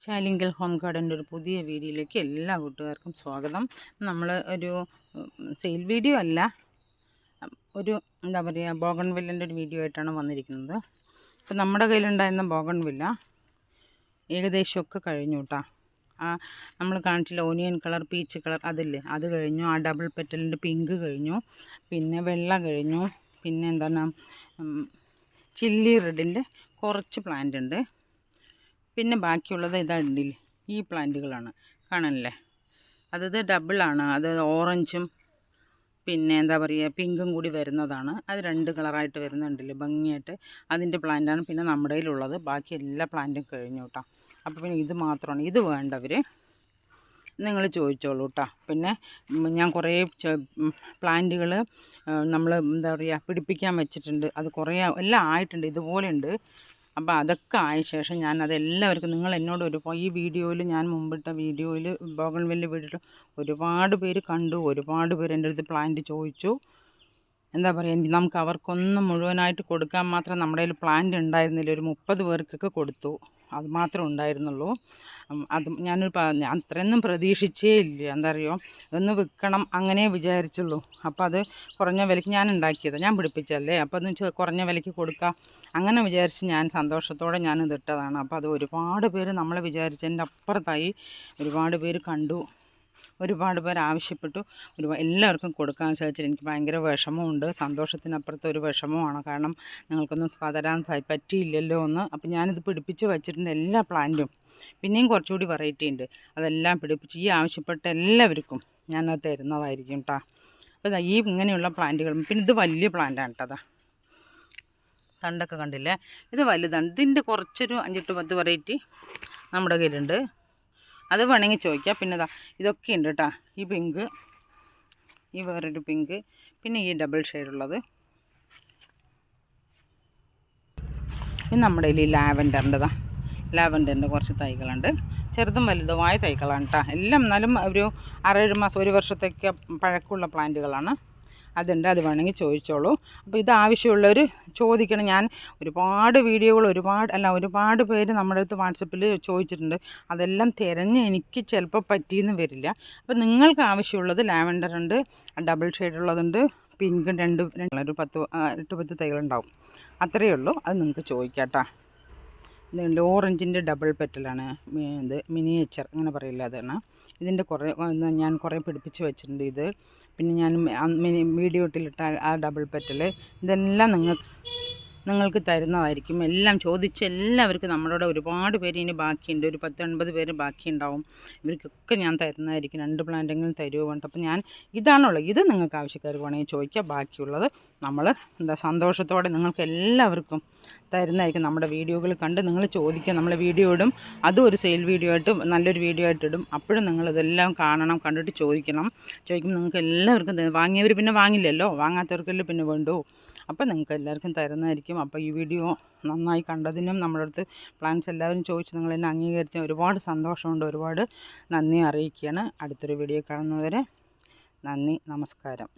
ശാലിങ്കൽ home ഗാർഡൻ്റെ ഒരു പുതിയ വീഡിയോയിലേക്ക് എല്ലാ കൂട്ടുകാർക്കും സ്വാഗതം. നമ്മൾ ഒരു സെയിൽ വീഡിയോ അല്ല, ഒരു എന്താ പറയുക, ബോഗൺവില്ലൻ്റെ ഒരു വീഡിയോ ആയിട്ടാണ് വന്നിരിക്കുന്നത്. അപ്പോൾ നമ്മുടെ കയ്യിലുണ്ടായിരുന്ന ബോഗൺവില്ല ഏകദേശമൊക്കെ കഴിഞ്ഞു കേട്ടോ. നമ്മൾ കാണിച്ചില്ല ഓനിയൻ കളർ, പീച്ച് കളർ, അതില്ലേ, അത് കഴിഞ്ഞു. ആ ഡബിൾ പെറ്റലിൻ്റെ പിങ്ക് കഴിഞ്ഞു, പിന്നെ വെള്ള കഴിഞ്ഞു, പിന്നെ എന്താണ് ചില്ലി റെഡിൻ്റെ കുറച്ച് പ്ലാന്റ് ഉണ്ട്. പിന്നെ ബാക്കിയുള്ളത് ഇതാണ്ടില്ലേ, ഈ പ്ലാന്റുകളാണ്, കാണാനല്ലേ. അതത് ഡബിളാണ്, അത് ഓറഞ്ചും പിന്നെ എന്താ പറയുക പിങ്കും കൂടി വരുന്നതാണ്. അത് രണ്ട് കളറായിട്ട് വരുന്നുണ്ടല്ലോ ഭംഗിയായിട്ട്, അതിൻ്റെ പ്ലാന്റാണ് പിന്നെ നമ്മുടെ കയ്യിലുള്ളത്. ബാക്കി എല്ലാ പ്ലാന്റും കഴിഞ്ഞു കേട്ടോ. അപ്പോൾ പിന്നെ ഇത് മാത്രമാണ്. ഇത് വേണ്ടവർ നിങ്ങൾ ചോദിച്ചോളൂ കേട്ടോ. പിന്നെ ഞാൻ കുറേ പ്ലാന്റുകൾ നമ്മൾ എന്താ പറയുക പിടിപ്പിക്കാൻ വെച്ചിട്ടുണ്ട്. അത് കുറേ എല്ലാം ആയിട്ടുണ്ട്, ഇതുപോലെ ഉണ്ട്. അപ്പോൾ അതൊക്കെ ആയ ശേഷം ഞാൻ അതെല്ലാവർക്കും, നിങ്ങൾ എന്നോട് ഈ വീഡിയോയിൽ, ഞാൻ മുമ്പിട്ട വീഡിയോയിൽ, ബോഗൺവില്ല വീഡിയോയിൽ ഒരുപാട് പേര് കണ്ടു, ഒരുപാട് പേര് എൻ്റെ അടുത്ത് പ്ലാന്റ് ചോദിച്ചു. എന്താ പറയുക, നമുക്ക് അവർക്കൊന്നും മുഴുവനായിട്ട് കൊടുക്കാൻ മാത്രം നമ്മുടെ കയ്യിൽ പ്ലാന്റ് ഉണ്ടായിരുന്നില്ല. ഒരു 30 പേർക്കൊക്കെ കൊടുത്തു, അത് മാത്രമേ ഉണ്ടായിരുന്നുള്ളൂ. അത് ഞാൻ അത്രയൊന്നും പ്രതീക്ഷിച്ചേ ഇല്ല. എന്താ അറിയോ, ഒന്ന് വിൽക്കണം അങ്ങനെ വിചാരിച്ചുള്ളൂ. അപ്പോൾ അത് കുറഞ്ഞ വിലയ്ക്ക് ഞാൻ ഉണ്ടാക്കിയത്, ഞാൻ പിടിപ്പിച്ചല്ലേ, അപ്പോൾ അത് കുറഞ്ഞ വിലയ്ക്ക് കൊടുക്കാം അങ്ങനെ വിചാരിച്ച് ഞാൻ സന്തോഷത്തോടെ ഞാനിത് ഇട്ടതാണ്. അപ്പോൾ അത് ഒരുപാട് പേര് നമ്മൾ വിചാരിച്ചതിൻ്റെ അപ്പുറത്തായി ഒരുപാട് പേര് കണ്ടു, ഒരുപാട് പേർ ആവശ്യപ്പെട്ടു. എല്ലാവർക്കും കൊടുക്കാൻ സാധിച്ചാൽ എനിക്ക് ഭയങ്കര വിഷമമുണ്ട്. സന്തോഷത്തിനപ്പുറത്ത് ഒരു വിഷമമാണ്. കാരണം നിങ്ങൾക്കൊന്നും തരാൻ പറ്റിയില്ലല്ലോ എന്ന്. അപ്പോൾ ഞാനിത് പിടിപ്പിച്ച് വെച്ചിട്ടുണ്ട് എല്ലാ പ്ലാന്റും. പിന്നെയും കുറച്ചുകൂടി വെറൈറ്റി ഉണ്ട്, അതെല്ലാം പിടിപ്പിച്ച് ഈ ആവശ്യപ്പെട്ട എല്ലാവർക്കും ഞാനത് തരുന്നതായിരിക്കും കേട്ടോ. അപ്പോൾ ഈ ഇങ്ങനെയുള്ള പ്ലാന്റുകൾ, പിന്നെ ഇത് വലിയ പ്ലാന്റാണ് കേട്ടോ. അതാ തണ്ടൊക്കെ കണ്ടില്ലേ, ഇത് വലുതാണ്. ഇതിൻ്റെ കുറച്ചൊരു 5-10 വെറൈറ്റി നമ്മുടെ കയ്യിലുണ്ട്, അത് വേണമെങ്കിൽ ചോദിക്കാം. പിന്നെ ഇതൊക്കെ ഉണ്ട് കേട്ടോ. ഈ പിങ്ക്, ഈ വേറൊരു പിങ്ക്, പിന്നെ ഈ ഡബിൾ ഷെയ്ഡുള്ളത്, പിന്നെ നമ്മുടെ കയ്യിൽ ലാവൻഡറിൻ്റെ കുറച്ച് തൈകളുണ്ട്. ചെറുതും വലുതുമായ തൈകളാണ് കേട്ടോ. എല്ലാം എന്നാലും ഒരു 6-7 മാസം, 1 വർഷത്തേക്ക് പഴക്കമുള്ള പ്ലാന്റുകളാണ്. അതുണ്ട്, അത് വേണമെങ്കിൽ ചോദിച്ചോളൂ. അപ്പോൾ ഇത് ആവശ്യമുള്ളവർ ചോദിക്കണം. ഞാൻ ഒരുപാട് വീഡിയോകൾ, ഒരുപാട് പേര് നമ്മുടെ അടുത്ത് വാട്സപ്പിൽ ചോദിച്ചിട്ടുണ്ട്. അതെല്ലാം തിരഞ്ഞ് എനിക്ക് ചിലപ്പോൾ പറ്റിയെന്ന് വരില്ല. അപ്പോൾ നിങ്ങൾക്ക് ആവശ്യമുള്ളത് ലാവൻഡർ ഉണ്ട്, ഡബിൾ ഷെയ്ഡുള്ളതുണ്ട്, പിങ്ക് ഒരു 10 തൈകളുണ്ടാവും. അത്രയേ ഉള്ളൂ. അത് നിങ്ങൾക്ക് ചോദിക്കാം കേട്ടോ. ഇതുണ്ട്, ഓറഞ്ചിൻ്റെ ഡബിൾ പെറ്റലാണ്, ഇത് മിനിയേച്ചർ അങ്ങനെ പറയില്ല, അതാണ്. ഇതിൻ്റെ ഞാൻ കുറേ പിടിപ്പിച്ച് വെച്ചിട്ടുണ്ട്. ഇത് പിന്നെ ഞാൻ വീഡിയോ ഇട്ടിലിട്ട ആ ഡബിൾ പെറ്റൽ, ഇതെല്ലാം നിങ്ങൾക്ക് തരുന്നതായിരിക്കും. എല്ലാം ചോദിച്ച് എല്ലാവർക്കും നമ്മളോട് ഒരുപാട് പേര് ഇനി ബാക്കിയുണ്ട്, ഒരു 10-80 പേര് ബാക്കിയുണ്ടാവും. ഇവർക്കൊക്കെ ഞാൻ തരുന്നതായിരിക്കും. 2 പ്ലാന്റെങ്കിലും തരുമോ വേണ്ട. അപ്പോൾ ഞാൻ ഇതാണുള്ളത്. ഇത് നിങ്ങൾക്ക് ആവശ്യക്കാർ വേണമെങ്കിൽ ചോദിക്കുക. ബാക്കിയുള്ളത് നമ്മൾ സന്തോഷത്തോടെ നിങ്ങൾക്ക് എല്ലാവർക്കും തരുന്നതായിരിക്കും. നമ്മുടെ വീഡിയോകൾ കണ്ട് നിങ്ങൾ ചോദിക്കുക, നമ്മളെ വീഡിയോ ഇടും. അതും ഒരു സെയിൽ വീഡിയോ ആയിട്ട്, നല്ലൊരു വീഡിയോ ആയിട്ട് ഇടും. അപ്പോഴും നിങ്ങളിതെല്ലാം കാണണം, കണ്ടിട്ട് ചോദിക്കുമ്പോൾ നിങ്ങൾക്ക് എല്ലാവർക്കും വാങ്ങിയവർ പിന്നെ വാങ്ങില്ലല്ലോ, വാങ്ങാത്തവർക്കല്ലേ പിന്നെ വേണ്ടൂ. അപ്പോൾ നിങ്ങൾക്ക് എല്ലാവർക്കും തരുന്നതായിരിക്കും. അപ്പോൾ ഈ വീഡിയോ നന്നായി കണ്ടതിനും നമ്മുടെ അടുത്ത് പ്ലാൻസ് എല്ലാവരും ചോദിച്ച് നിങ്ങൾ എന്നെ അംഗീകരിച്ച ഒരുപാട് സന്തോഷമുണ്ട്, ഒരുപാട് നന്ദി അറിയിക്കുകയാണ്. അടുത്തൊരു വീഡിയോ കാണുന്നവരെ നന്ദി, നമസ്കാരം.